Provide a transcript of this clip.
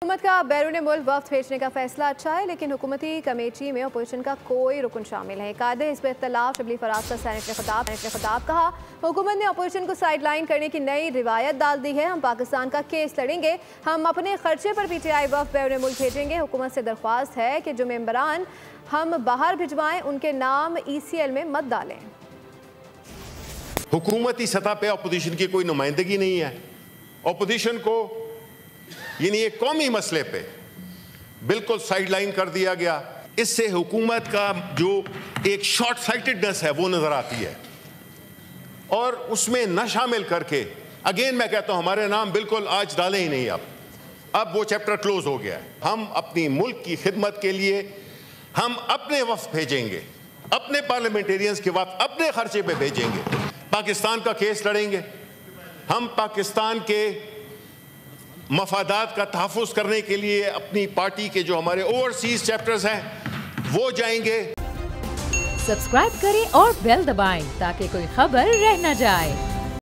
हुकूमत का बैरून मुल्क वफ्द भेजने का फैसला अच्छा है, लेकिन हुकूमती कमेटी में अपोजिशन का कोई रुकन शामिल है। कायदे हिज़्ब इख्तिलाफ शबली फराज का सैनेट ने खिताब कहा, हुकूमत ने अपोजिशन को साइड लाइन करने की नई रिवायत डाल दी है। हम पाकिस्तान का केस लड़ेंगे, हम अपने खर्चे पर PTI वफ्द बैरून मुल्क भेजेंगे। हुकूमत से दरख्वास्त है कि जो मेंबरान हम बाहर भिजवाएं उनके नाम ECL में मत डालें। हुकूमती सतह पे अपोजिशन की कोई नुमाइंदगी नहीं है। अपोजिशन को यानी एक कौमी मसले पे बिल्कुल साइड लाइन कर दिया गया। इससे हुकूमत का जो एक शॉर्ट साइटेडनेस है वो नजर आती है और उसमें न शामिल करके अगेन मैं कहता हूं हमारे नाम बिल्कुल आज डाले ही नहीं। अब वो चैप्टर क्लोज हो गया है। हम अपनी मुल्क की खिदमत के लिए हम अपने वफ्द भेजेंगे, अपने पार्लियामेंटेरियंस के वफ्द अपने खर्चे पे भेजेंगे, पाकिस्तान का केस लड़ेंगे। हम पाकिस्तान के मफादात का तहफ़्फ़ुज़ करने के लिए अपनी पार्टी के जो हमारे ओवरसीज चैप्टर्स हैं वो जाएंगे। सब्सक्राइब करें और बेल दबाएं ताकि कोई खबर रह न जाए।